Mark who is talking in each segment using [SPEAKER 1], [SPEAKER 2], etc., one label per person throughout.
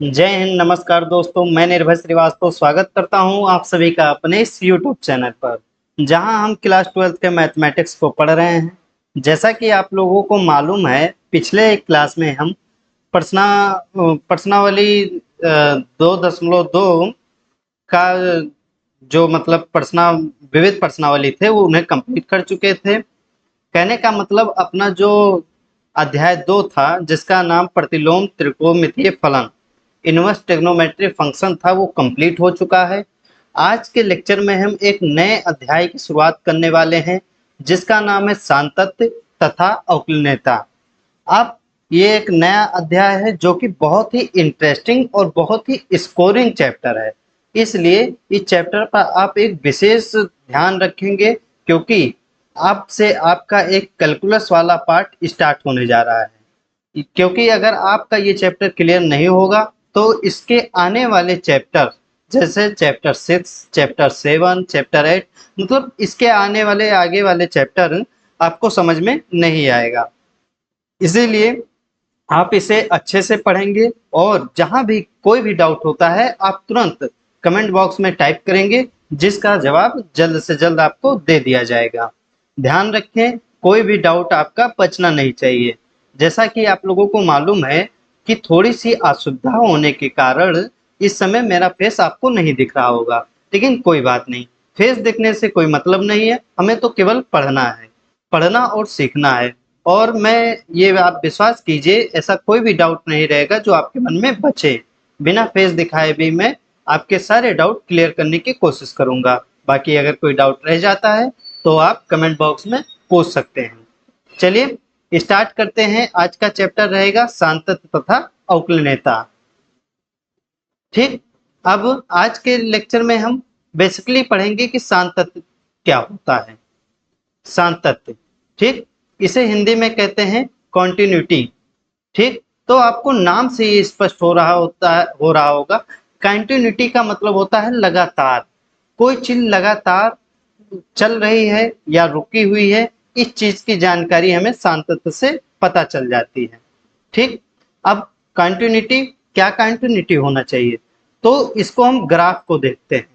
[SPEAKER 1] जय हिंद। नमस्कार दोस्तों, मैं निर्भय श्रीवास्तव स्वागत करता हूं आप सभी का अपने इस यूट्यूब चैनल पर, जहां हम क्लास 12th के मैथमेटिक्स को पढ़ रहे हैं। जैसा कि आप लोगों को मालूम है, पिछले क्लास में हम प्रश्नावली 2.2 का जो मतलब विविध प्रश्नावली थे वो उन्हें कंप्लीट कर चुके थे। कहने का मतलब अपना जो अध्याय 2 था, जिसका नाम प्रतिलोम त्रिकोणमितीय फलन इनवर्स ट्रिग्नोमेट्री फंक्शन था, वो कंप्लीट हो चुका है। आज के लेक्चर में हम एक नए अध्याय की शुरुआत करने वाले हैं, जिसका नाम है सातत्य तथा अवकलनीयता। अब ये एक नया अध्याय है जो कि बहुत ही इंटरेस्टिंग और बहुत ही स्कोरिंग चैप्टर है। इसलिए इस चैप्टर पर आप एक विशेष ध्यान रखेंगे, क्योंकि आपसे आपका एक कैलकुलस वाला पार्ट स्टार्ट होने जा रहा है। क्योंकि अगर आपका ये चैप्टर क्लियर नहीं होगा तो इसके आने वाले चैप्टर, जैसे चैप्टर 6, चैप्टर 7, चैप्टर 8, मतलब इसके आने वाले आगे वाले चैप्टर आपको समझ में नहीं आएगा। इसीलिए आप इसे अच्छे से पढ़ेंगे और जहां भी कोई भी डाउट होता है आप तुरंत कमेंट बॉक्स में टाइप करेंगे, जिसका जवाब जल्द से जल्द आपको दे दिया जाएगा। ध्यान रखें, कोई भी डाउट आपका बचना नहीं चाहिए। जैसा कि आप लोगों को मालूम है कि थोड़ी सी असुविधा होने के कारण इस समय मेरा फेस आपको नहीं दिख रहा होगा, लेकिन कोई बात नहीं। फेस दिखने से कोई मतलब नहीं है, हमें तो केवल पढ़ना है, पढ़ना और सीखना है। और मैं ये आप विश्वास कीजिए, ऐसा कोई भी डाउट नहीं रहेगा जो आपके मन में बचे। बिना फेस दिखाए भी मैं आपके सारे डाउट क्लियर करने की कोशिश करूंगा। बाकी अगर कोई डाउट रह जाता है तो आप कमेंट बॉक्स में पूछ सकते हैं। चलिए स्टार्ट करते हैं। आज का चैप्टर रहेगा सातत्य तथा अवकलनीयता। ठीक, अब आज के लेक्चर में हम बेसिकली पढ़ेंगे कि सातत्य क्या होता है। सातत्य, ठीक, इसे हिंदी में कहते हैं कॉन्टिन्यूटी। ठीक, तो आपको नाम से ये स्पष्ट हो रहा होगा। कंटिन्यूटी का मतलब होता है लगातार। कोई चीज लगातार चल रही है या रुकी हुई है, इस चीज की जानकारी हमें सातत्य से पता चल जाती है। ठीक, अब कंटिन्यूटी, क्या कंटिन्यूटी होना चाहिए, तो इसको हम ग्राफ को देखते हैं।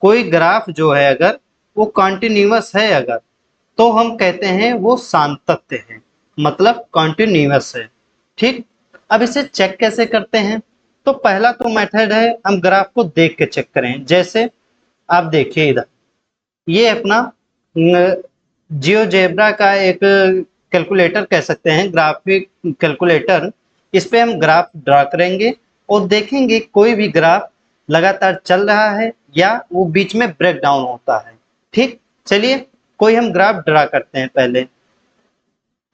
[SPEAKER 1] कोई ग्राफ जो है अगर वो कंटिन्यूअस है, अगर तो हम कहते हैं वो सातत्य है, मतलब कंटिन्यूअस है। ठीक, अब इसे चेक कैसे करते हैं, तो पहला तो मेथड है हम ग्राफ को देख के चेक करें। जैसे आप देखिए इधर, ये अपना जियोजेब्रा का एक कैलकुलेटर कह सकते हैं, ग्राफिक कैलकुलेटर। इस पे हम ग्राफ ड्रा करेंगे और देखेंगे कोई भी ग्राफ लगातार चल रहा है या वो बीच में ब्रेक डाउन होता है। ठीक, चलिए कोई हम ग्राफ ड्रा करते हैं। पहले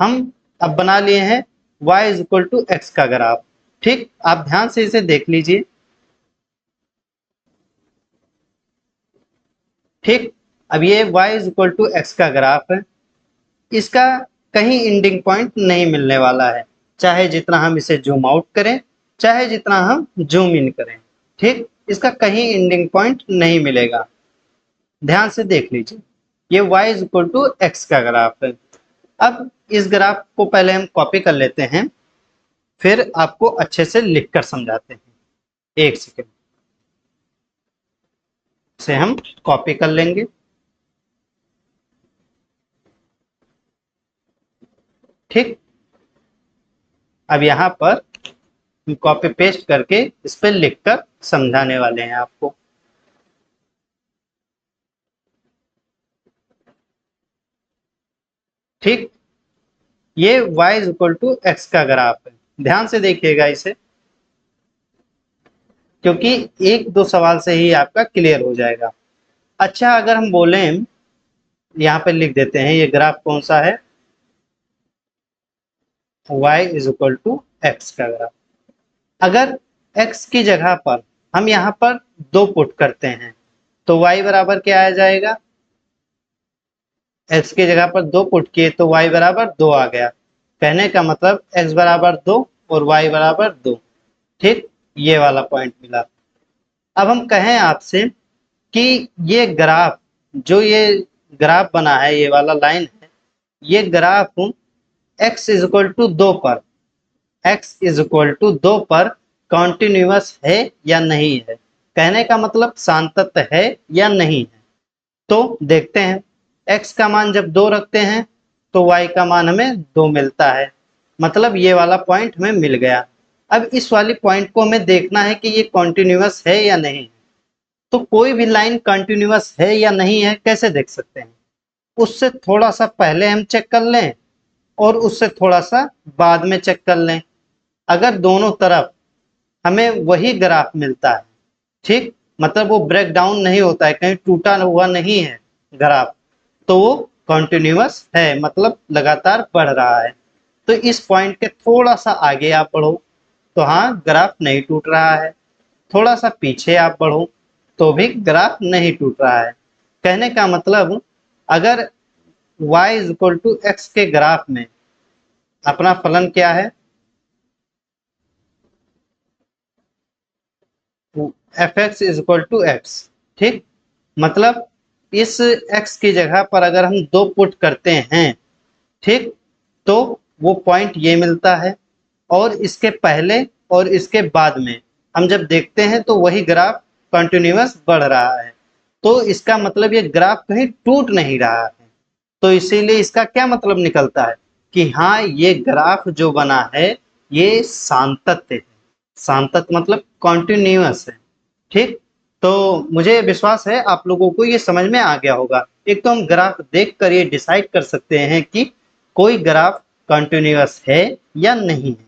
[SPEAKER 1] हम अब बना लिए हैं y is equal to x का ग्राफ। ठीक, आप ध्यान से इसे देख लीजिए। ठीक, अब ये y is equal to x का ग्राफ है। इसका कहीं एंडिंग पॉइंट नहीं मिलने वाला है, चाहे जितना हम इसे जूम आउट करें, चाहे जितना हम जूम इन करें। ठीक, इसका कहीं एंडिंग पॉइंट नहीं मिलेगा। ध्यान से देख लीजिए, ये y is equal to x का ग्राफ है। अब इस ग्राफ को पहले हम कॉपी कर लेते हैं, फिर आपको अच्छे से लिखकर समझाते हैं। एक सेकेंड से हम कॉपी कर लेंगे। ठीक, अब यहाँ पर हम कॉपी पेस्ट करके इस पर लिखकर समझाने वाले हैं आपको। ठीक, ये y is equal to x का ग्राफ है। ध्यान से देखिएगा इसे, क्योंकि एक दो सवाल से ही आपका क्लियर हो जाएगा। अच्छा, अगर हम बोलें, यहाँ पे लिख देते हैं ये ग्राफ कौन सा है, y is equal to x का ग्राफ। अगर x की जगह पर हम यहाँ पर 2 पुट करते हैं तो y बराबर क्या आ जाएगा, x की जगह पर 2 पुट किए तो y बराबर 2 आ गया। कहने का मतलब x बराबर 2 और y बराबर 2। ठीक, ये वाला पॉइंट मिला। अब हम कहें आपसे कि ये ग्राफ, जो ये ग्राफ बना है, ये वाला लाइन है, ये graph x is equal to 2 पर, x इज इक्वल टू 2 पर कॉन्टिन्यूअस है या नहीं है। कहने का मतलब सांतत्य है या नहीं है। तो देखते हैं, x का मान जब 2 रखते हैं तो y का मान हमें 2 मिलता है, मतलब ये वाला पॉइंट हमें मिल गया। अब इस वाली पॉइंट को हमें देखना है कि ये कॉन्टिन्यूअस है या नहीं। तो कोई भी लाइन कॉन्टिन्यूअस है या नहीं है कैसे देख सकते हैं, उससे थोड़ा सा पहले हम चेक कर लें और उससे थोड़ा सा बाद में चेक कर लें। अगर दोनों तरफ हमें वही ग्राफ मिलता है, ठीक, मतलब वो ब्रेक डाउन नहीं होता है, कहीं टूटा हुआ नहीं है ग्राफ, तो वो कॉन्टिन्यूअस है, मतलब लगातार बढ़ रहा है। तो इस पॉइंट के थोड़ा सा आगे आप बढ़ो तो हाँ ग्राफ नहीं टूट रहा है, थोड़ा सा पीछे आप बढ़ो तो भी ग्राफ नहीं टूट रहा है। कहने का मतलब अगर y is equal to x के ग्राफ में अपना फलन क्या है, f x is equal to x, ठीक, मतलब इस x की जगह पर अगर हम 2 पुट करते हैं, ठीक, तो वो पॉइंट ये मिलता है और इसके पहले और इसके बाद में हम जब देखते हैं तो वही ग्राफ कंटिन्यूअस बढ़ रहा है। तो इसका मतलब ये ग्राफ कहीं टूट नहीं रहा है। तो इसीलिए इसका क्या मतलब निकलता है कि हाँ ये ग्राफ जो बना है ये सांतत्य है। सांतत्य मतलब कॉन्टिन्यूअस है, ठीक। तो मुझे विश्वास है आप लोगों को ये समझ में आ गया होगा। एक तो हम ग्राफ देख कर ये डिसाइड कर सकते हैं कि कोई ग्राफ कंटिन्यूअस है या नहीं है।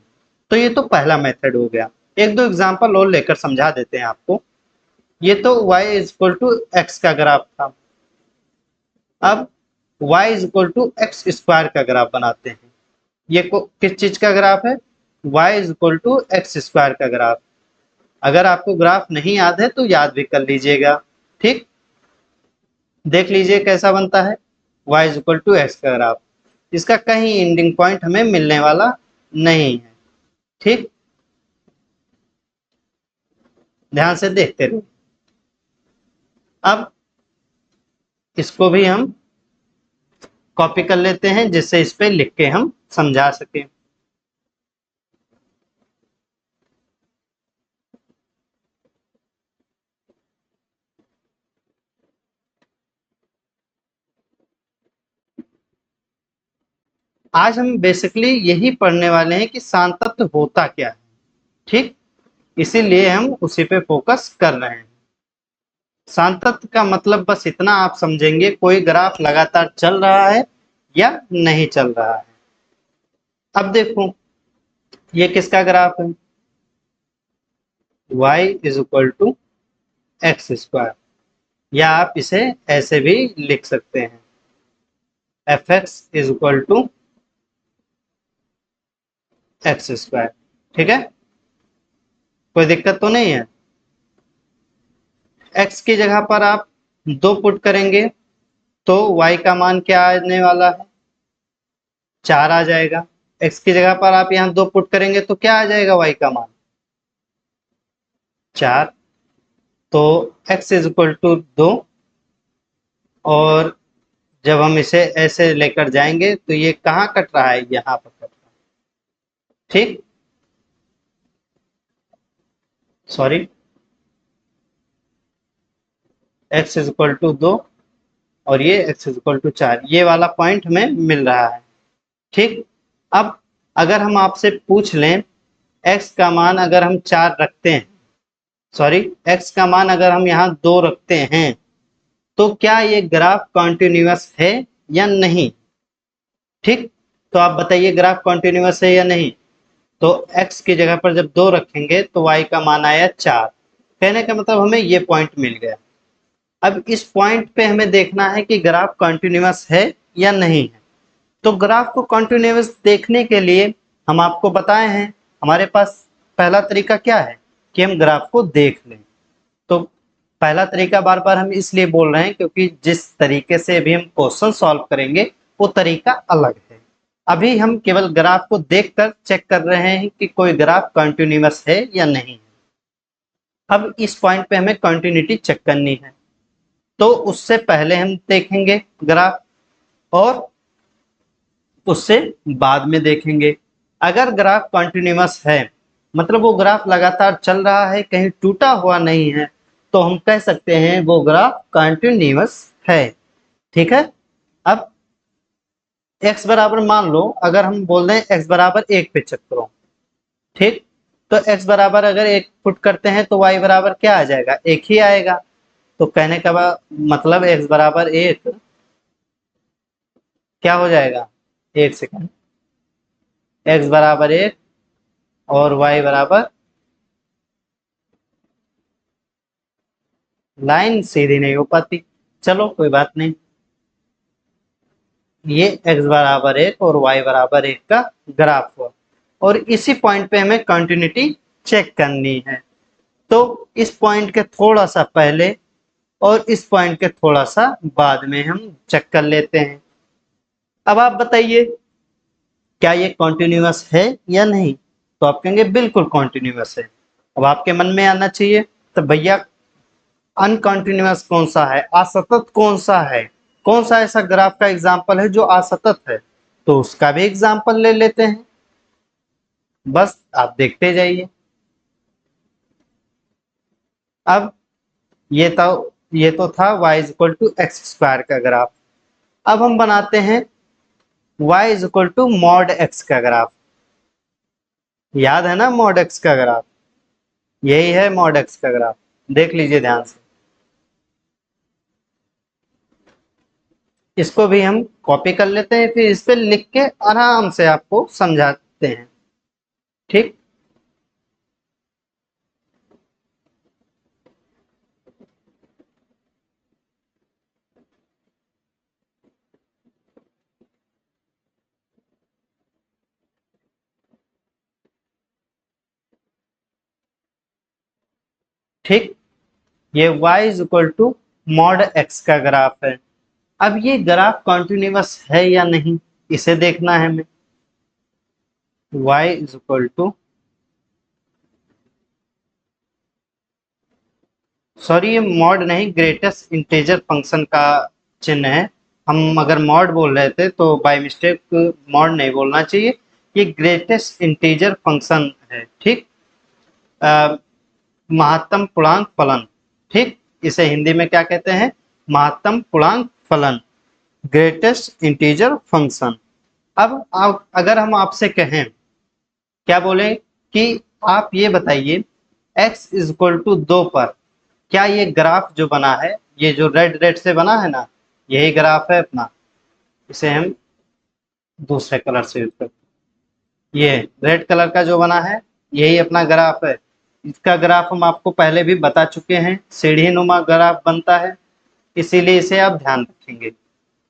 [SPEAKER 1] तो ये तो पहला मेथड हो गया। एक दो एग्जांपल और लेकर समझा देते हैं आपको। ये तो y is equal to x का ग्राफ था। अब y is equal to x square का ग्राफ बनाते हैं। ये किस चीज का ग्राफ है, y is equal to x square का ग्राफ। अगर आपको ग्राफ नहीं याद है तो याद भी कर लीजिएगा, ठीक। देख लीजिए कैसा बनता है y is equal to x का ग्राफ। इसका कहीं एंडिंग पॉइंट हमें मिलने वाला नहीं है, ठीक। ध्यान से देखते रहो। अब इसको भी हम कॉपी कर लेते हैं जिससे इस पे लिख के हम समझा सकें। आज हम बेसिकली यही पढ़ने वाले हैं कि सांतत्य होता क्या है, ठीक। इसीलिए हम उसी पे फोकस कर रहे हैं। सांतत्य का मतलब बस इतना आप समझेंगे, कोई ग्राफ लगातार चल रहा है या नहीं चल रहा है। अब देखो ये किसका ग्राफ है, y is equal to x square, या आप इसे ऐसे भी लिख सकते हैं, f x is equal to x square, ठीक है। कोई दिक्कत तो नहीं है। x की जगह पर आप 2 पुट करेंगे तो y का मान क्या आने वाला है, 4 आ जाएगा। x की जगह पर आप यहाँ 2 पुट करेंगे तो क्या आ जाएगा y का मान, 4। तो x इज इक्वल टू 2, और जब हम इसे ऐसे लेकर जाएंगे तो ये कहाँ कट रहा है, यहाँ पर कट रहा है, ठीक। Sorry, x is equal to 2 और ये x इज इक्वल टू 4, ये वाला पॉइंट हमें मिल रहा है, ठीक। अब अगर हम आपसे पूछ लें x का मान अगर हम 4 रखते हैं, सॉरी x का मान अगर हम यहाँ 2 रखते हैं तो क्या ये ग्राफ कॉन्टिन्यूअस है या नहीं, ठीक। तो आप बताइए ग्राफ कॉन्टिन्यूअस है या नहीं। तो x की जगह पर जब 2 रखेंगे तो y का मान आया 4। कहने का मतलब हमें ये पॉइंट मिल गया। अब इस पॉइंट पे हमें देखना है कि ग्राफ कॉन्टिन्यूअस है या नहीं है। तो ग्राफ को कॉन्टिन्यूअस देखने के लिए हम आपको बताए हैं, हमारे पास पहला तरीका क्या है कि हम ग्राफ को देख लें। तो पहला तरीका बार बार हम इसलिए बोल रहे हैं क्योंकि जिस तरीके से अभी हम क्वेश्चन सॉल्व करेंगे वो तरीका अलग है। अभी हम केवल ग्राफ को देखकर चेक कर रहे हैं कि कोई ग्राफ कंटिन्यूअस है या नहीं। अब इस पॉइंट पे हमें कंटिन्यूटी चेक करनी है, तो उससे पहले हम देखेंगे ग्राफ और उससे बाद में देखेंगे। अगर ग्राफ कंटिन्यूअस है मतलब वो ग्राफ लगातार चल रहा है, कहीं टूटा हुआ नहीं है, तो हम कह सकते हैं वो ग्राफ कंटिन्यूअस है। ठीक है। अब x बराबर मान लो, अगर हम बोल दें x बराबर 1 पे चेक करो, ठीक, तो x बराबर अगर 1 पुट करते हैं तो y बराबर क्या आ जाएगा, 1 ही आएगा। तो कहने का मतलब x बराबर 1 क्या हो जाएगा, 1 सेकंड, x बराबर 1 और y बराबर, लाइन सीधी नहीं हो पाती, चलो कोई बात नहीं, ये x बराबर 1 और y बराबर 1 का ग्राफ हुआ, और इसी पॉइंट पे हमें कंटिन्यूटी चेक करनी है। तो इस पॉइंट के थोड़ा सा पहले और इस पॉइंट के थोड़ा सा बाद में हम चेक कर लेते हैं। अब आप बताइए क्या ये कॉन्टिन्यूअस है या नहीं, तो आप कहेंगे बिल्कुल कॉन्टिन्यूअस है। अब आपके मन में आना चाहिए तो भैया अनकंटिन्यूअस कौन सा है, असतत कौन सा है, कौन सा ऐसा ग्राफ का एग्जाम्पल है जो असतत है, तो उसका भी एग्जाम्पल ले लेते हैं, बस आप देखते जाइए। अब ये तो था y is equal to x square का ग्राफ। अब हम बनाते हैं y is equal to mod x का ग्राफ। याद है ना मॉड x का ग्राफ, यही है मॉड x का ग्राफ, देख लीजिए ध्यान से। इसको भी हम कॉपी कर लेते हैं, फिर इस पे लिख के आराम से आपको समझाते हैं, ठीक। ठीक, ये y is equal to mod x का ग्राफ है। अब ये ग्राफ कॉन्टिन्यूअस है या नहीं, इसे देखना है हमें। y is equal to, sorry ये मॉड नहीं, ग्रेटेस्ट इंटीजर फंक्शन का चिन्ह है। हम अगर मॉड बोल रहे थे तो बाय मिस्टेक मॉड नहीं बोलना चाहिए, ये ग्रेटेस्ट इंटीजर फंक्शन है, ठीक। महत्तम पूर्णांक फलन, ठीक, इसे हिंदी में क्या कहते हैं, महत्तम पूर्णांक फलन, ग्रेटेस्ट इंटीजर फंक्शन। अब अगर हम आपसे कहें, क्या बोले कि आप ये बताइए x इज इक्वल टू 2 पर क्या ये ग्राफ जो बना है, ये जो रेड रेड से बना है ना, यही ग्राफ है अपना, इसे हम दूसरे कलर से यूज करते हैं, ये रेड कलर का जो बना है यही अपना ग्राफ है। इसका ग्राफ हम आपको पहले भी बता चुके हैं, सीढ़ी नुमा ग्राफ बनता है, इसीलिए इसे आप ध्यान रखेंगे।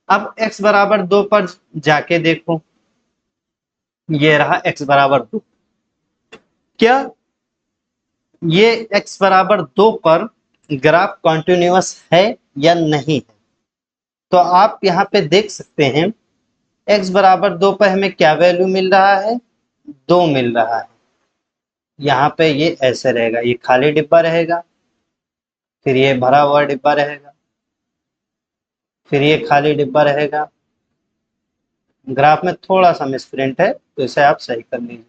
[SPEAKER 1] अब x बराबर 2 पर जाके देखो, ये रहा x बराबर 2, क्या ये x बराबर 2 पर ग्राफ कॉन्टिन्यूअस है या नहीं है, तो आप यहाँ पे देख सकते हैं x बराबर 2 पर हमें क्या वैल्यू मिल रहा है, 2 मिल रहा है। यहाँ पे ये ऐसे रहेगा, ये खाली डिब्बा रहेगा, फिर ये भरा हुआ डिब्बा रहेगा, फिर ये खाली डिब्बा रहेगा। ग्राफ में थोड़ा सा मिसप्रिंट है तो इसे आप सही कर लीजिए।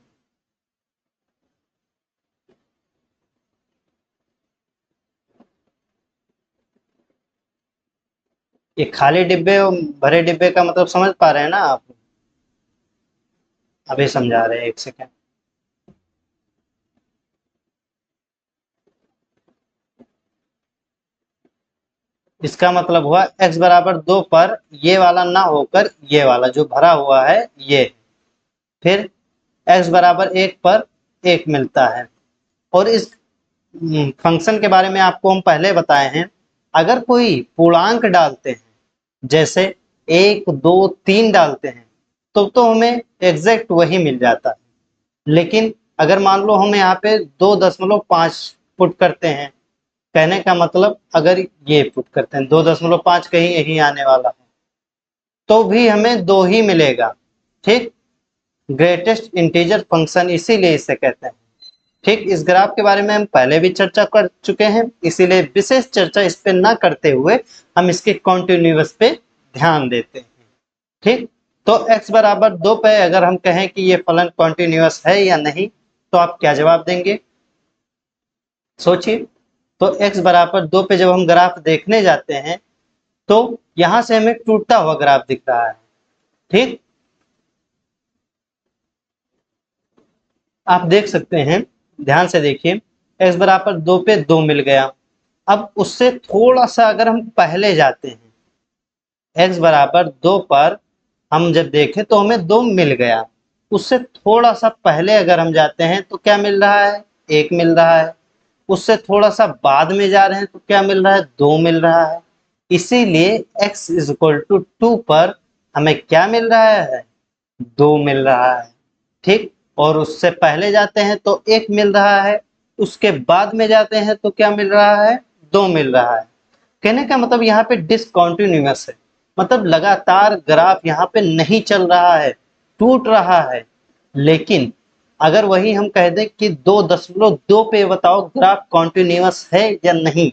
[SPEAKER 1] ये खाली डिब्बे और भरे डिब्बे का मतलब समझ पा रहे हैं ना आप, अभी समझा रहे हैं, एक सेकेंड। इसका मतलब हुआ x बराबर 2 पर ये वाला ना होकर ये वाला जो भरा हुआ है ये, फिर x बराबर 1 पर 1 मिलता है। और इस फंक्शन के बारे में आपको हम पहले बताए हैं, अगर कोई पूर्णांक डालते हैं, जैसे 1 2 3 डालते हैं, तो हमें एग्जैक्ट वही मिल जाता है। लेकिन अगर मान लो हम यहाँ पे 2.5 पुट करते हैं, कहने का मतलब अगर ये पुट करते हैं 2.5 कहीं यही आने वाला है, तो भी हमें 2 ही मिलेगा, ठीक। ग्रेटेस्ट इंटीजर फंक्शन इसीलिए इसे कहते हैं, ठीक। इस ग्राफ के बारे में हम पहले भी चर्चा कर चुके हैं, इसीलिए विशेष चर्चा इस पे ना करते हुए हम इसके कॉन्टिन्यूअस पे ध्यान देते हैं, ठीक। तो x बराबर 2 पे अगर हम कहें कि ये फलन कॉन्टिन्यूअस है या नहीं, तो आप क्या जवाब देंगे, सोचिए। तो x बराबर 2 पे जब हम ग्राफ देखने जाते हैं तो यहां से हमें टूटता हुआ ग्राफ दिख रहा है, ठीक। आप देख सकते हैं, ध्यान से देखिए, x बराबर 2 पे 2 मिल गया। अब उससे थोड़ा सा अगर हम पहले जाते हैं, x बराबर 2 पर हम जब देखें तो हमें 2 मिल गया। उससे थोड़ा सा पहले अगर हम जाते हैं तो क्या मिल रहा है, 1 मिल रहा है। उससे थोड़ा सा बाद में जा रहे हैं तो क्या मिल रहा है, 2 मिल रहा है। इसीलिए x इज इक्वल टू 2 पर हमें क्या मिल रहा है, 2 मिल रहा है, ठीक। और उससे पहले जाते हैं तो 1 मिल रहा है, उसके बाद में जाते हैं तो क्या मिल रहा है, 2 मिल रहा है। कहने का मतलब यहाँ पे डिसकंटिन्यूअस है, मतलब लगातार ग्राफ यहाँ पे नहीं चल रहा है, टूट रहा है। लेकिन अगर वही हम कह दें कि 2.2 पे बताओ ग्राफ कॉन्टिन्यूअस है या नहीं,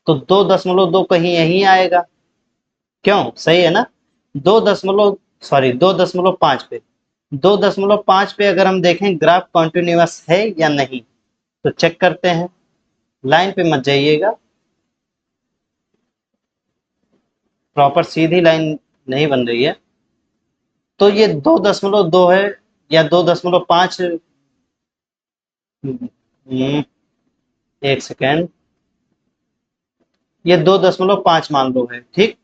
[SPEAKER 1] तो 2.2 कहीं यहीं आएगा, क्यों, सही है ना। 2.5 पे 2.5 पे अगर हम देखें ग्राफ कॉन्टिन्यूअस है या नहीं, तो चेक करते हैं। लाइन पे मत जाइएगा, प्रॉपर सीधी लाइन नहीं बन रही है। तो ये 2.2 है या 2.5, एक सेकेंड, ये 2.5 मान लो है, ठीक।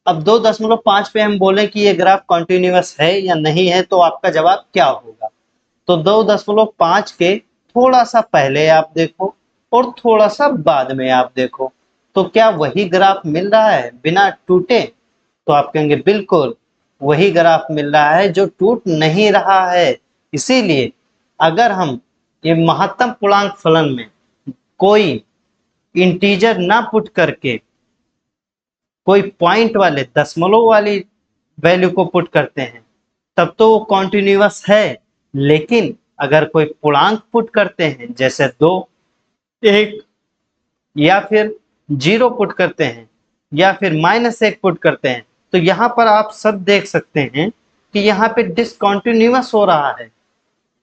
[SPEAKER 1] अब 2.5 पे हम बोले कि ये ग्राफ कॉन्टिन्यूअस है या नहीं है, तो आपका जवाब क्या होगा। तो 2.5 के थोड़ा सा पहले आप देखो और थोड़ा सा बाद में आप देखो, तो क्या वही ग्राफ मिल रहा है बिना टूटे, तो आप कहेंगे बिल्कुल वही ग्राफ मिल रहा है जो टूट नहीं रहा है। इसीलिए अगर हम ये महत्तम पूर्णांक फलन में कोई इंटीजर ना पुट करके कोई पॉइंट वाले दशमलव वाली वैल्यू को पुट करते हैं, तब तो वो कॉन्टिन्यूअस है। लेकिन अगर कोई पूर्णांक पुट करते हैं, जैसे 2, 1 या फिर 0 पुट करते हैं या फिर -1 पुट करते हैं, तो यहाँ पर आप सब देख सकते हैं कि यहाँ पे डिसकंटिन्यूअस हो रहा है,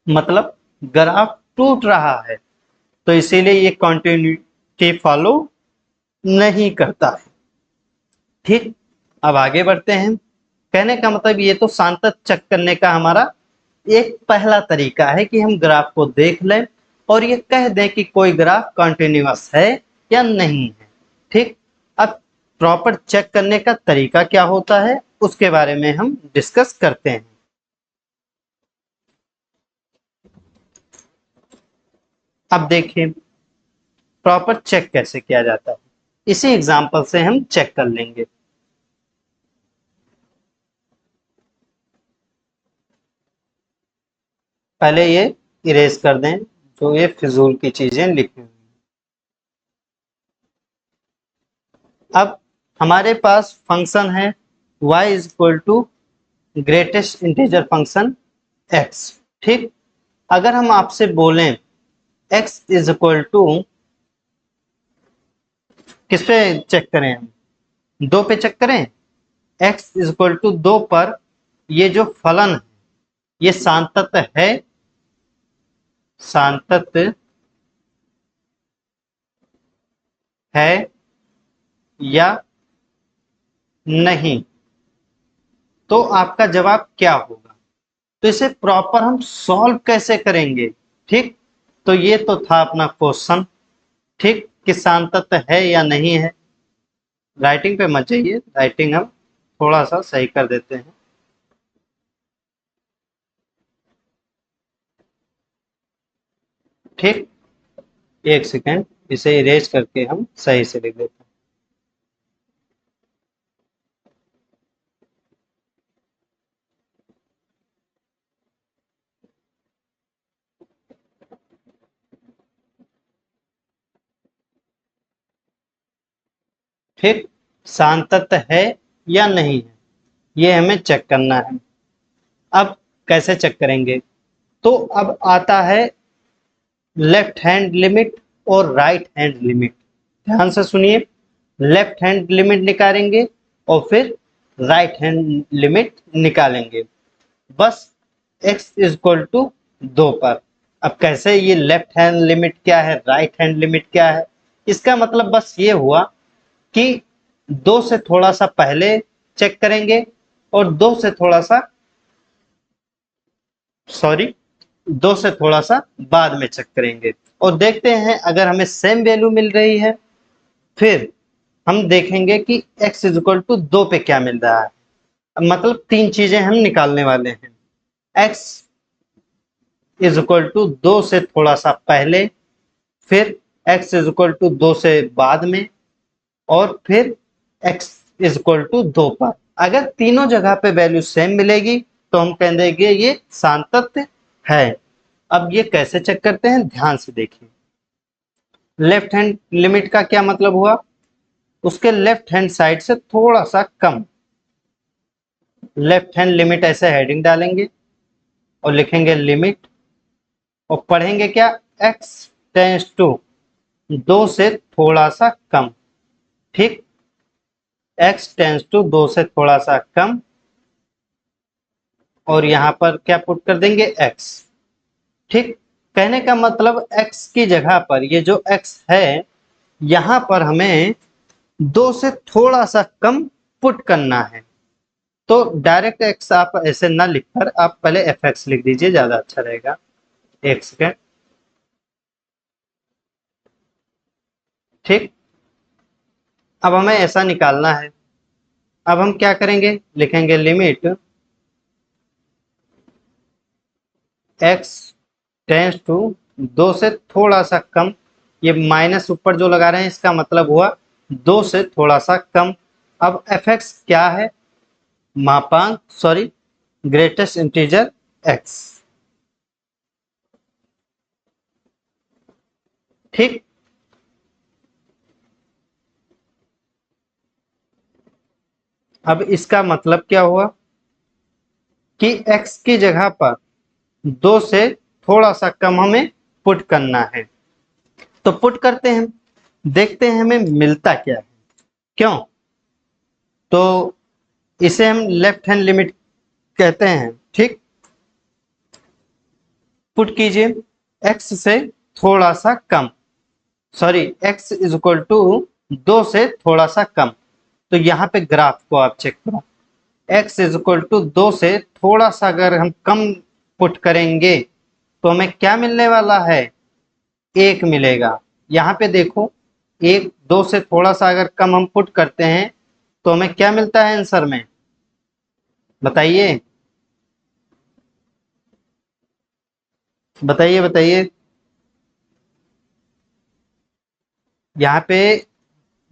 [SPEAKER 1] मतलब ग्राफ टूट रहा है। तो इसीलिए ये कॉन्टिन्यूटी फॉलो नहीं करता है, ठीक। अब आगे बढ़ते हैं। कहने का मतलब ये तो सांतत चेक करने का हमारा एक पहला तरीका है कि हम ग्राफ को देख लें और ये कह दें कि कोई ग्राफ कंटिन्यूअस है या नहीं है, ठीक। अब प्रॉपर चेक करने का तरीका क्या होता है उसके बारे में हम डिस्कस करते हैं। अब देखिए प्रॉपर चेक कैसे किया जाता है, इसी एग्जांपल से हम चेक कर लेंगे। पहले ये इरेज कर दें जो ये फिजूल की चीजें लिखी हुई। अब हमारे पास फंक्शन है y is equal to greatest integer function x, ठीक। अगर हम आपसे बोलें x इज इक्वल टू, किस पे चेक करें हम, 2 पे चेक करें। x इज इक्वल टू 2 पर ये जो फलन है ये सांतत है, सांतत है या नहीं, तो आपका जवाब क्या होगा। तो इसे प्रॉपर हम सॉल्व कैसे करेंगे, ठीक। तो ये तो था अपना क्वेश्चन, ठीक, कि सांतत है या नहीं है। राइटिंग पे मत जाइए, राइटिंग हम थोड़ा सा सही कर देते हैं। ठीक, एक सेकेंड, इसे इरेज करके हम सही से लिख देते हैं। ठीक, सांतत है या नहीं है ये हमें चेक करना है। अब कैसे चेक करेंगे, तो अब आता है लेफ्ट हैंड लिमिट और राइट हैंड लिमिट। ध्यान से सुनिए, लेफ्ट हैंड लिमिट निकालेंगे और फिर राइट हैंड लिमिट निकालेंगे, बस x इज इक्वल टू 2 पर। अब कैसे, ये लेफ्ट हैंड लिमिट क्या है, राइट हैंड लिमिट क्या है, इसका मतलब बस ये हुआ कि 2 से थोड़ा सा पहले चेक करेंगे और 2 से थोड़ा सा, सॉरी, 2 से थोड़ा सा बाद में चेक करेंगे और देखते हैं अगर हमें सेम वैल्यू मिल रही है, फिर हम देखेंगे कि x इज इक्वल टू 2 पे क्या मिल रहा है। मतलब 3 चीजें हम निकालने वाले हैं। x इज इक्वल टू 2 से थोड़ा सा पहले, फिर x इज इक्वल टू 2 से बाद में, और फिर x इज इक्वल टू 2 पर। अगर तीनों जगह पे वैल्यू सेम मिलेगी तो हम कह देंगे ये सान्तत्य है। अब ये कैसे चेक करते हैं, ध्यान से देखिए। लेफ्ट हैंड लिमिट का क्या मतलब हुआ, उसके लेफ्ट हैंड साइड से थोड़ा सा कम। लेफ्ट हैंड लिमिट ऐसे हेडिंग डालेंगे और लिखेंगे लिमिट, और पढ़ेंगे क्या, x टेंस टू 2 से थोड़ा सा कम। ठीक, x टेंस टू 2 से थोड़ा सा कम, और यहां पर क्या पुट कर देंगे, x। ठीक, कहने का मतलब x की जगह पर ये जो x है, यहां पर हमें 2 से थोड़ा सा कम पुट करना है। तो डायरेक्ट x आप ऐसे ना लिखकर आप पहले fx लिख दीजिए, ज्यादा अच्छा रहेगा। एक सेकेंड। ठीक, अब हमें ऐसा निकालना है। अब हम क्या करेंगे, लिखेंगे लिमिट x टेंस टू 2 से थोड़ा सा कम, ये माइनस ऊपर जो लगा रहे हैं इसका मतलब हुआ 2 से थोड़ा सा कम। अब fx क्या है, मापांक, सॉरी, ग्रेटेस्ट इंटीजर x। ठीक, अब इसका मतलब क्या हुआ कि x की जगह पर 2 से थोड़ा सा कम हमें पुट करना है। तो पुट करते हैं, देखते हैं हमें मिलता क्या है। क्यों, तो इसे हम लेफ्ट हैंड लिमिट कहते हैं। ठीक, पुट कीजिए x से थोड़ा सा कम, sorry, x is equal to 2 से थोड़ा सा कम। तो यहाँ पे ग्राफ को आप चेक करो, x इज इक्वल टू 2 से थोड़ा सा अगर हम कम पुट करेंगे तो हमें क्या मिलने वाला है, 1 मिलेगा। यहाँ पे देखो, 1, 2 से थोड़ा सा अगर कम हम पुट करते हैं तो हमें क्या मिलता है आंसर में, बताइए बताइए बताइए। यहाँ पे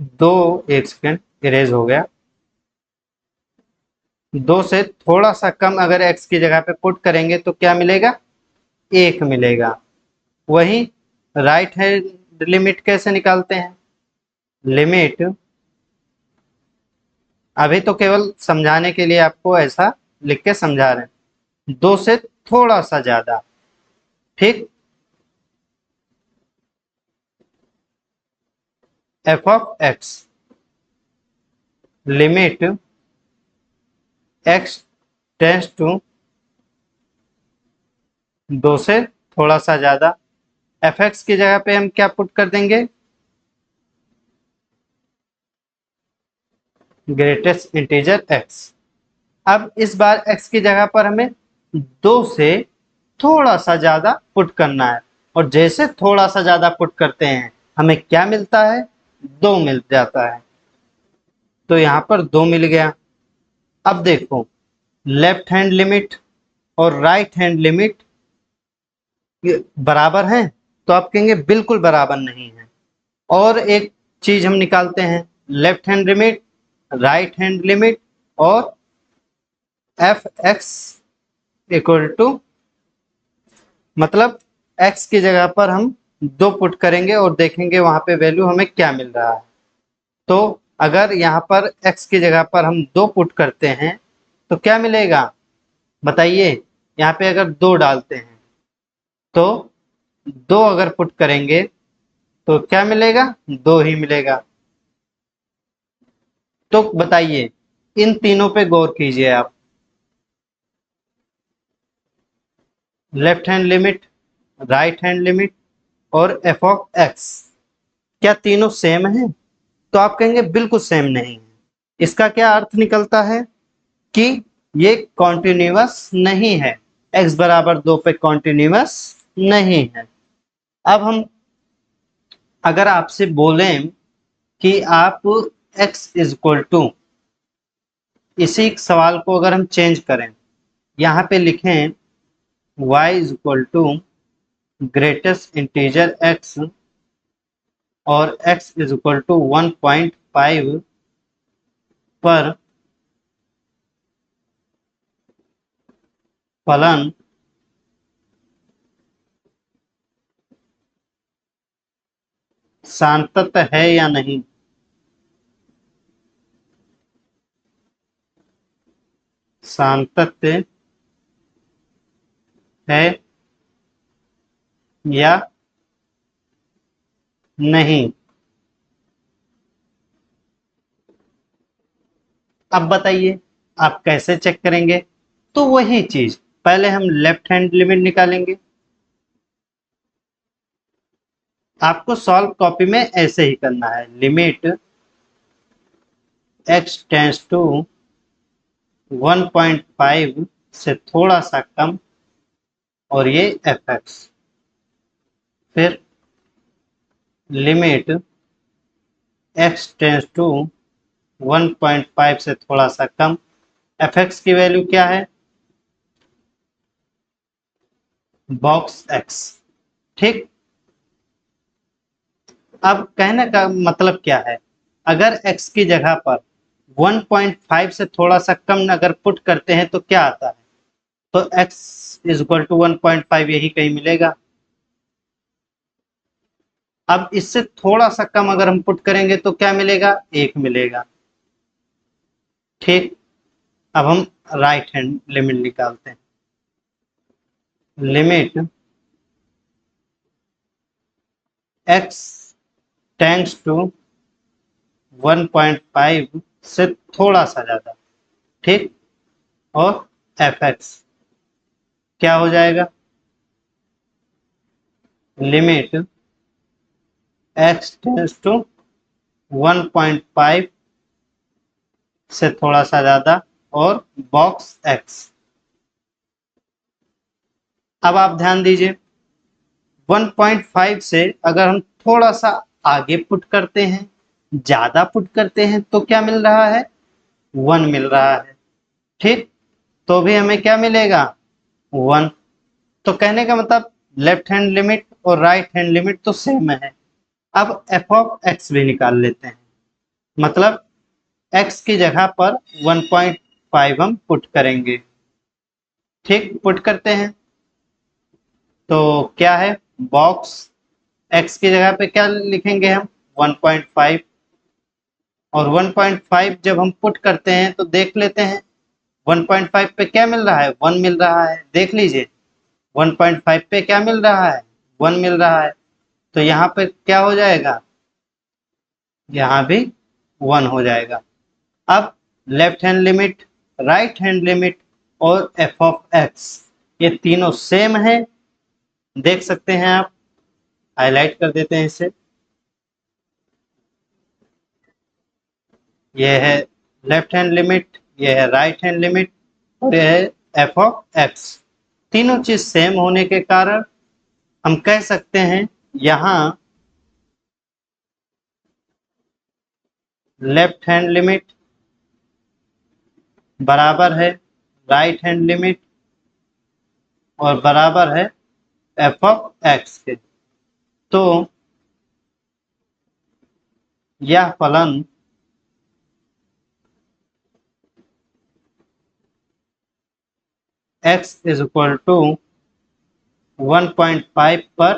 [SPEAKER 1] दो, एक सेकेंड, इरेज हो गया। 2 से थोड़ा सा कम अगर x की जगह पे पुट करेंगे तो क्या मिलेगा, 1 मिलेगा। वही राइट हैंड लिमिट कैसे निकालते हैं, लिमिट, अभी तो केवल समझाने के लिए आपको ऐसा लिख के समझा रहे हैं, 2 से थोड़ा सा ज्यादा। ठीक, f of x, limit x tends to 2 से थोड़ा सा ज्यादा। fx की जगह पे हम क्या पुट कर देंगे, ग्रेटेस्ट इंटीजर x। अब इस बार x की जगह पर हमें 2 से थोड़ा सा ज्यादा पुट करना है, और जैसे थोड़ा सा ज्यादा पुट करते हैं हमें क्या मिलता है, 2 मिल जाता है। तो यहाँ पर 2 मिल गया। अब देखो, लेफ्ट हैंड लिमिट और राइट हैंड लिमिट बराबर हैं, तो आप कहेंगे बिल्कुल बराबर नहीं है। और एक चीज हम निकालते हैं, left hand limit, right hand limit, और एफ एक्स इक्वल टू, मतलब x की जगह पर हम 2 पुट करेंगे और देखेंगे वहां पे वैल्यू हमें क्या मिल रहा है। तो अगर यहाँ पर x की जगह पर हम 2 पुट करते हैं तो क्या मिलेगा, बताइए। यहाँ पे अगर 2 डालते हैं तो 2 अगर पुट करेंगे तो क्या मिलेगा, 2 ही मिलेगा। तो बताइए, इन तीनों पे गौर कीजिए आप, left hand limit, right hand limit और एफ ऑफ एक्स, क्या तीनों सेम है? तो आप कहेंगे बिल्कुल सेम नहीं है। इसका क्या अर्थ निकलता है कि ये कॉन्टिन्यूअस नहीं है, x बराबर 2 पे कॉन्टिन्यूअस नहीं है। अब हम अगर आपसे बोलें कि आप x इज इक्वल टू, इसी सवाल को अगर हम चेंज करें, यहाँ पे लिखें y is equal to greatest integer x और x इज इक्वल टू 1.5 पर फलन सान्तत्य है या नहीं। सान्तत्य है या नहीं। अब बताइए आप कैसे चेक करेंगे? तो वही चीज, पहले हम लेफ्ट हैंड लिमिट निकालेंगे। आपको सॉल्व कॉपी में ऐसे ही करना है, लिमिट x टेंस टू 1.5 से थोड़ा सा कम और ये fx, फिर लिमिट x टेंस टू 1.5 से थोड़ा सा कम, fx की वैल्यू क्या है? Box x। ठीक, अब कहने का मतलब क्या है, अगर x की जगह पर 1.5 से थोड़ा सा कम अगर पुट करते हैं तो क्या आता है? तो x इज इक्वल टू 1.5 यही कहीं मिलेगा। अब इससे थोड़ा सा कम अगर हम पुट करेंगे तो क्या मिलेगा? 1 मिलेगा। ठीक, अब हम राइट हैंड लिमिट निकालते हैं। लिमिट x टेंड्स टू 1.5 से थोड़ा सा ज्यादा, ठीक, और fx क्या हो जाएगा? लिमिट x टेंड्स टू 1.5 से थोड़ा सा ज्यादा और बॉक्स x। अब आप ध्यान दीजिए, 1.5 से अगर हम थोड़ा सा आगे पुट करते हैं, ज्यादा पुट करते हैं तो क्या मिल रहा है? 1 मिल रहा है। ठीक, तो भी हमें क्या मिलेगा? 1। तो कहने का मतलब लेफ्ट हैंड लिमिट और राइट हैंड लिमिट तो सेम है। अब एफ ऑफ एक्स भी निकाल लेते हैं, मतलब x की जगह पर 1.5 हम पुट करेंगे। ठीक, पुट करते हैं तो क्या है? बॉक्स x की जगह पे क्या लिखेंगे हम? 1.5, और 1.5 जब हम पुट करते हैं तो देख लेते हैं 1.5 पे क्या मिल रहा है? 1 मिल रहा है। देख लीजिए 1.5 पे क्या मिल रहा है? 1 मिल रहा है। तो यहाँ पे क्या हो जाएगा? यहाँ भी 1 हो जाएगा। अब left hand limit, right hand limit और एफ ऑफ एक्स, ये तीनों सेम है। देख सकते हैं आप, हाईलाइट कर देते हैं इसे। ये है लेफ्ट हैंड लिमिट, ये है राइट हैंड लिमिट और ये है एफ ऑफ एक्स। तीनों चीज सेम होने के कारण हम कह सकते हैं यहाँ लेफ्ट हैंड लिमिट बराबर है राइट हैंड लिमिट और बराबर है एफ ऑफ एक्स के। तो यह फलन x इज इक्वल टू 1.5 पर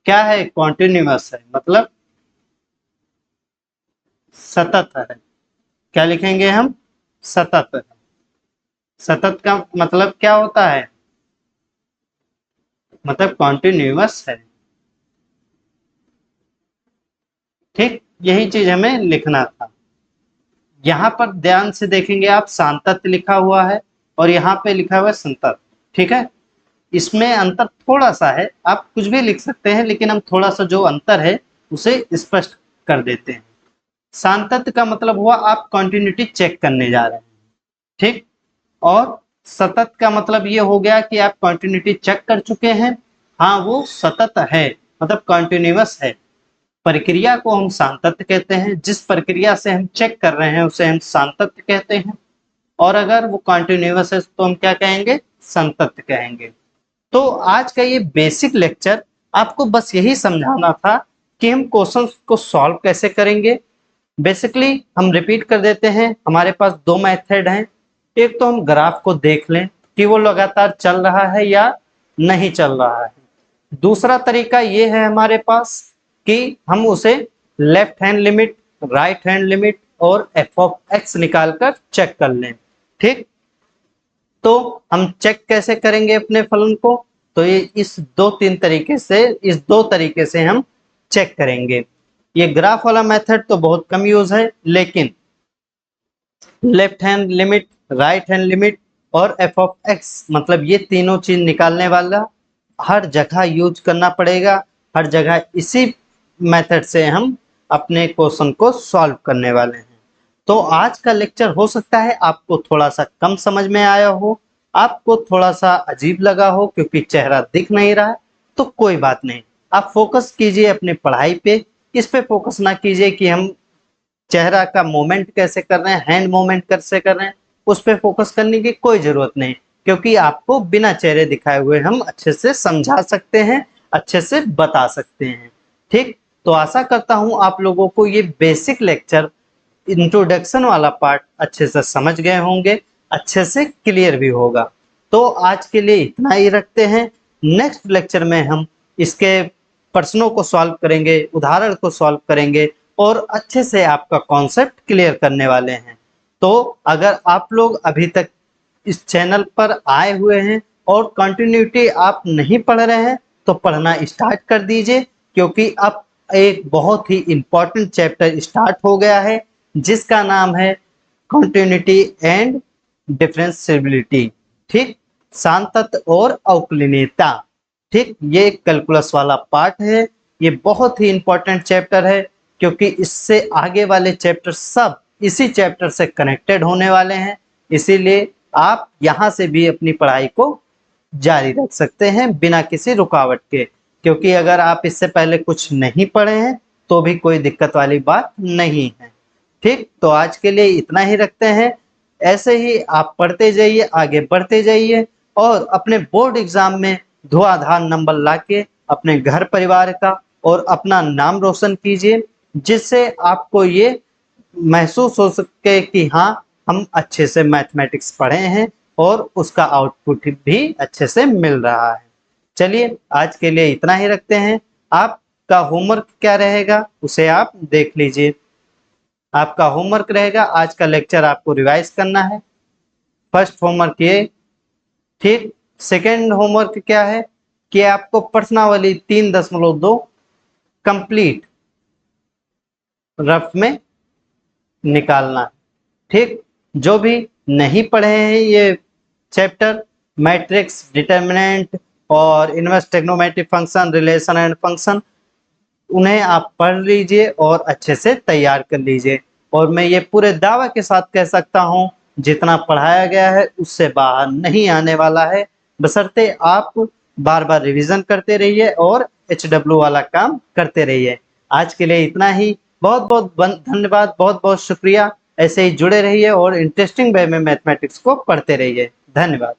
[SPEAKER 1] क्या है? कॉन्टिन्यूअस है, मतलब सतत है। क्या लिखेंगे हम? सतत है। सतत का मतलब क्या होता है? मतलब कॉन्टिन्यूअस है। ठीक, यही चीज हमें लिखना था। यहाँ पर ध्यान से देखेंगे आप, सान्तत्य लिखा हुआ है और यहाँ पे लिखा हुआ है संतत। ठीक है, इसमें अंतर थोड़ा सा है, आप कुछ भी लिख सकते हैं, लेकिन हम थोड़ा सा जो अंतर है उसे स्पष्ट कर देते हैं। सांतत्य का मतलब हुआ आप कंटिन्यूटी चेक करने जा रहे हैं, ठीक। और सतत का मतलब ये हो गया कि आप कंटिन्यूटी चेक कर चुके हैं, हाँ वो सतत है, मतलब कंटिन्यूअस है। प्रक्रिया को हम सांतत्य कहते हैं, जिस प्रक्रिया से हम चेक कर रहे हैं उसे हम सांतत्य कहते हैं। और अगर वो कंटिन्यूअस है तो हम क्या कहेंगे, संतत्य कहेंगे। तो आज का ये बेसिक लेक्चर आपको बस यही समझाना था कि हम क्वेश्चंस को सॉल्व कैसे करेंगे। बेसिकली हम रिपीट कर देते हैं, हमारे पास दो मेथड हैं। एक तो हम ग्राफ को देख लें कि वो लगातार चल रहा है या नहीं चल रहा है। दूसरा तरीका ये है हमारे पास कि हम उसे left hand limit, right hand limit और एफ ऑफ एक्स निकालकर चेक कर लें, ठीक। तो हम चेक कैसे करेंगे अपने फलन को, तो ये इस दो तरीके से हम चेक करेंगे। ये ग्राफ वाला मेथड तो बहुत कम यूज है, लेकिन left hand limit, right hand limit और एफ ऑफ एक्स, मतलब ये तीनों चीज निकालने वाला हर जगह यूज करना पड़ेगा। हर जगह इसी मेथड से हम अपने क्वेश्चन को सॉल्व करने वाले हैं। तो आज का लेक्चर हो सकता है आपको थोड़ा सा कम समझ में आया हो, आपको थोड़ा सा अजीब लगा हो क्योंकि चेहरा दिख नहीं रहा है, तो कोई बात नहीं, आप फोकस कीजिए अपनी पढ़ाई पे। इस पे फोकस ना कीजिए कि हम चेहरा का मूवमेंट कैसे कर रहे हैं, हैंड मूवमेंट कैसे कर रहे हैं, उस पे फोकस करने की कोई जरूरत नहीं, क्योंकि आपको बिना चेहरे दिखाए हुए हम अच्छे से समझा सकते हैं, अच्छे से बता सकते हैं, ठीक। तो आशा करता हूं आप लोगों को ये बेसिक लेक्चर, इंट्रोडक्शन वाला पार्ट अच्छे से समझ गए होंगे, अच्छे से क्लियर भी होगा। तो आज के लिए इतना ही रखते हैं। नेक्स्ट लेक्चर में हम इसके प्रश्नों को सॉल्व करेंगे, उदाहरण को सॉल्व करेंगे और अच्छे से आपका कॉन्सेप्ट क्लियर करने वाले हैं। तो अगर आप लोग अभी तक इस चैनल पर आए हुए हैं और कंटिन्यूटी आप नहीं पढ़ रहे हैं तो पढ़ना स्टार्ट कर दीजिए, क्योंकि अब एक बहुत ही इंपॉर्टेंट चैप्टर स्टार्ट हो गया है जिसका नाम है कंटिन्यूटी एंड डिफरेंशिएबिलिटी, ठीक। सांतत्य और अवकलनीयता, ठीक। ये कैलकुलस वाला पार्ट है, ये बहुत ही इंपॉर्टेंट चैप्टर है, क्योंकि इससे आगे वाले चैप्टर सब इसी चैप्टर से कनेक्टेड होने वाले हैं। इसीलिए आप यहाँ से भी अपनी पढ़ाई को जारी रख सकते हैं बिना किसी रुकावट के, क्योंकि अगर आप इससे पहले कुछ नहीं पढ़े हैं तो भी कोई दिक्कत वाली बात नहीं है, ठीक। तो आज के लिए इतना ही रखते हैं। ऐसे ही आप पढ़ते जाइए, आगे बढ़ते जाइए और अपने बोर्ड एग्जाम में धुआंधार नंबर लाके अपने घर परिवार का और अपना नाम रोशन कीजिए, जिससे आपको ये महसूस हो सके कि हाँ हम अच्छे से मैथमेटिक्स पढ़े हैं और उसका आउटपुट भी अच्छे से मिल रहा है। चलिए आज के लिए इतना ही रखते हैं। आपका होमवर्क क्या रहेगा उसे आप देख लीजिए। आपका होमवर्क रहेगा, आज का लेक्चर आपको रिवाइज करना है। फर्स्ट होमवर्क ये, ठीक। सेकेंड होमवर्क क्या है कि आपको प्रश्नावली 3.2 कंप्लीट रफ में निकालना, ठीक। जो भी नहीं पढ़े हैं ये चैप्टर, मैट्रिक्स, डिटर्मिनेंट और inverse trigonometric function, relation and function, उन्हें आप पढ़ लीजिए और अच्छे से तैयार कर लीजिए। और मैं ये पूरे दावा के साथ कह सकता हूँ जितना पढ़ाया गया है उससे बाहर नहीं आने वाला है, बशर्ते आप बार बार रिवीजन करते रहिए और HW वाला काम करते रहिए। आज के लिए इतना ही, बहुत बहुत धन्यवाद, बहुत बहुत शुक्रिया। ऐसे ही जुड़े रहिए और इंटरेस्टिंग वे में मैथमेटिक्स को पढ़ते रहिए। धन्यवाद।